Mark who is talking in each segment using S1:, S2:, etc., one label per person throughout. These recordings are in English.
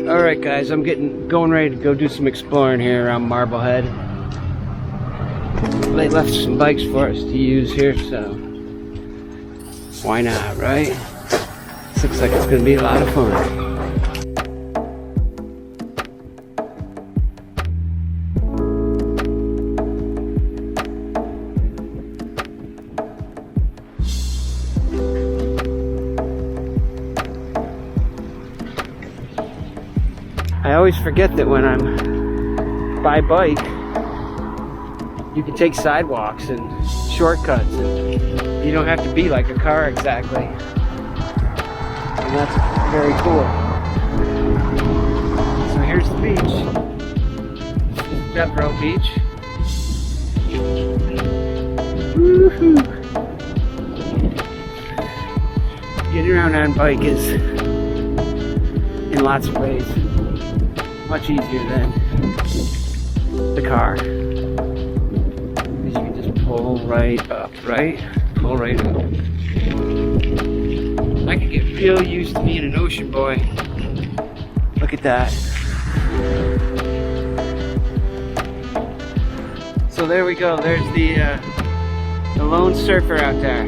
S1: Alright guys, I'm going ready to go do some exploring here around Marblehead. They left some bikes for us to use here, so why not, right? This looks like it's going to be a lot of fun. I always forget that when I'm by bike, you can take sidewalks and shortcuts, and you don't have to be like a car exactly. And that's very cool. So here's the beach. Jethro Beach. Woohoo! Getting around on bike is, in lots of ways, much easier than the car. Because you can just pull right up, right? Pull right up. I could get real used to being an ocean boy. Look at that. So there we go. There's the lone surfer out there.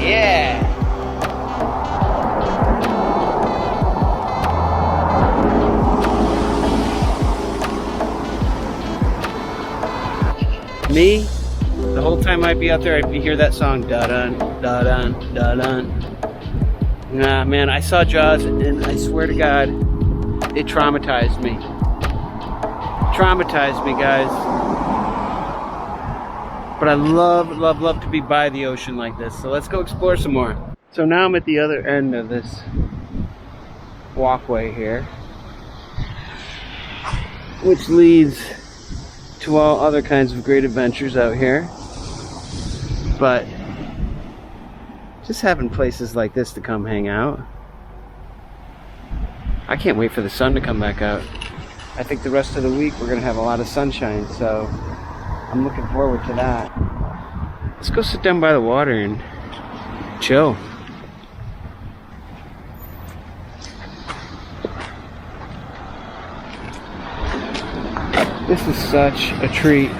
S1: Yeah. Me, the whole time I'd be out there, I'd hear that song, da-dun, da-dun, da-dun. Nah, man, I saw Jaws, and I swear to God, it traumatized me. Traumatized me, guys. But I love, love, love to be by the ocean like this, so let's go explore some more. So now I'm at the other end of this walkway here, which leads to all other kinds of great adventures out here. But just having places like this to come hang out, I can't wait for the sun to come back out. I think the rest of the week we're gonna have a lot of sunshine, so I'm looking forward to that. Let's go sit down by the water and chill. This is such a treat.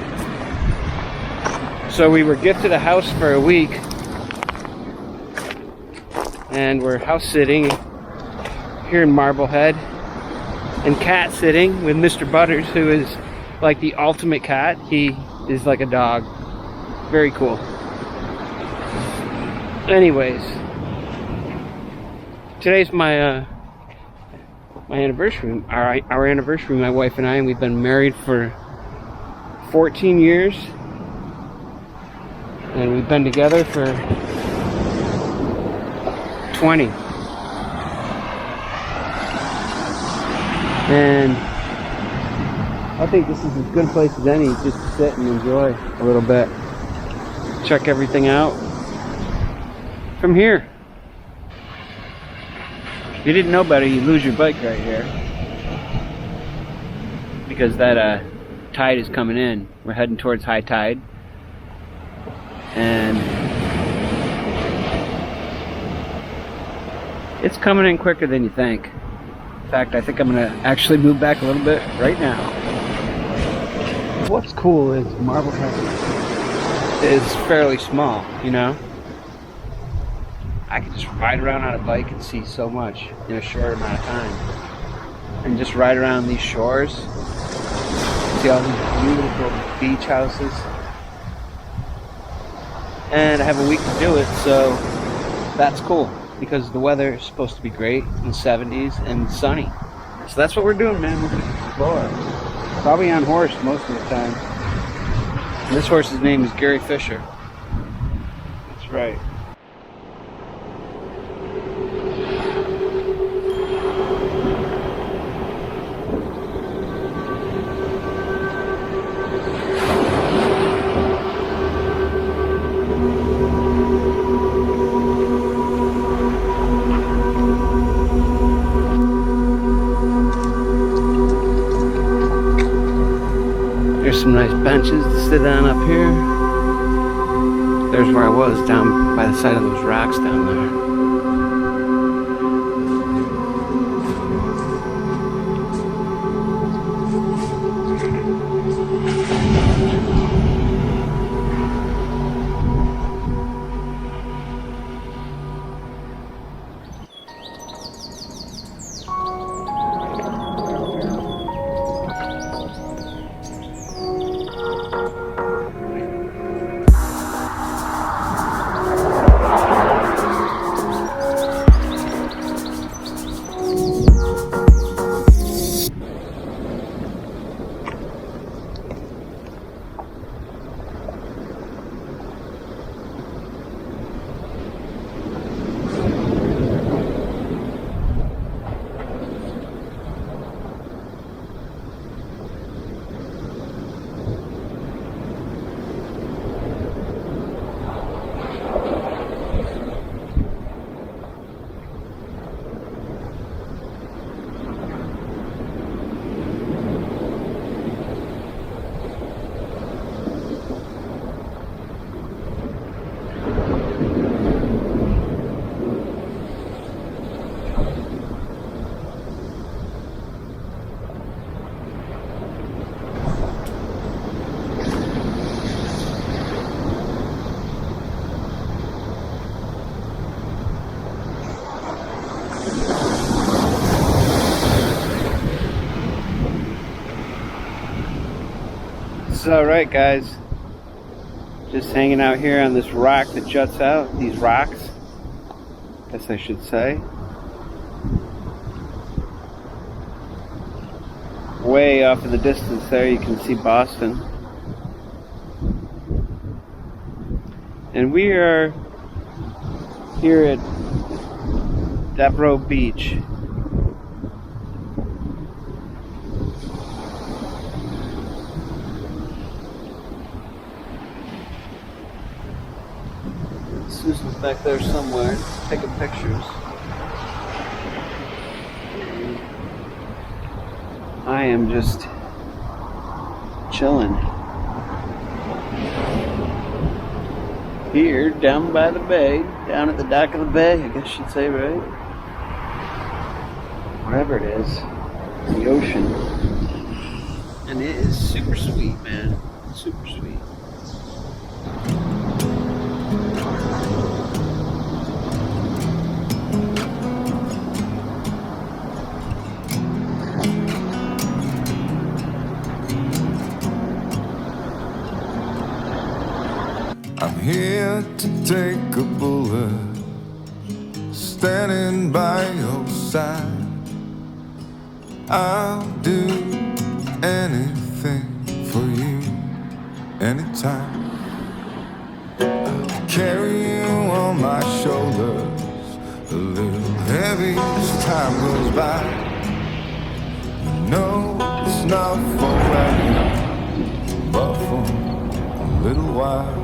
S1: So we were gifted a house for a week, and we're house sitting here in Marblehead and cat sitting with Mr. Butters, who is like the ultimate cat. He is like a dog. Very cool. Anyways, today's my anniversary, our anniversary, my wife and I, and we've been married for 14 years, and we've been together for 20. And I think this is as good a place as any, just to sit and enjoy a little bit. Check everything out from here. If you didn't know better, you lose your bike right here, because that tide is coming in. We're heading towards high tide, and it's coming in quicker than you think. In fact, I think I'm gonna actually move back a little bit right now. What's cool is Marblehead is fairly small, you know? I could just ride around on a bike and see so much in a short amount of time. And just ride around these shores, see all these beautiful beach houses. And I have a week to do it, so that's cool, because the weather is supposed to be great in the 70s and sunny. So that's what we're doing, man. We're going to explore. Probably on horse most of the time. And this horse's name is Gary Fisher. That's right. There's some nice benches to sit on up here. There's where I was, down by the side of those rocks down there. Alright guys, just hanging out here on this rock that juts out, these rocks, I guess I should say. Way off in the distance there you can see Boston. And we are here at Devereaux Beach. Susan's back there somewhere, taking pictures. I am just chilling here down by the bay, down at the dock of the bay, I guess you'd say, right? Wherever it is, the ocean. And it is super sweet, man. Super sweet.
S2: I'm here to take a bullet, standing by your side. I'll do anything for you, anytime. I'll carry you on my shoulders, a little heavy as time goes by. You know it's not forever, but for a little while.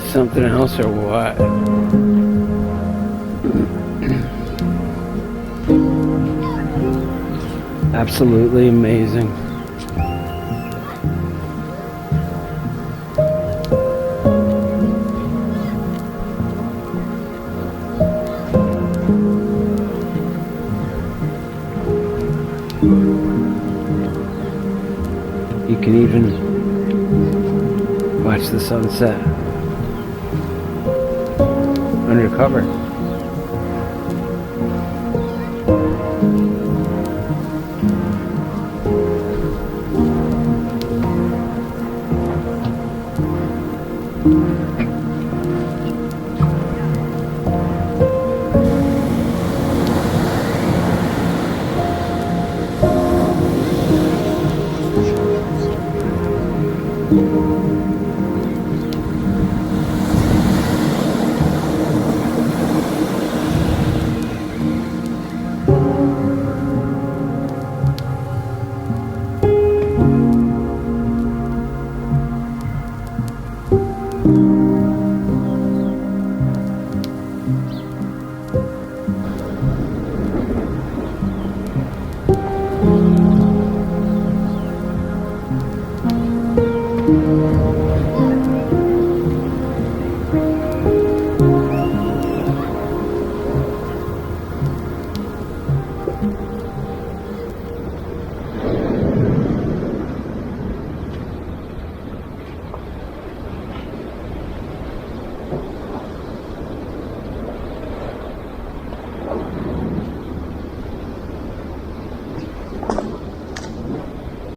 S1: something else or what? Absolutely amazing. You can even watch the sunset undercover.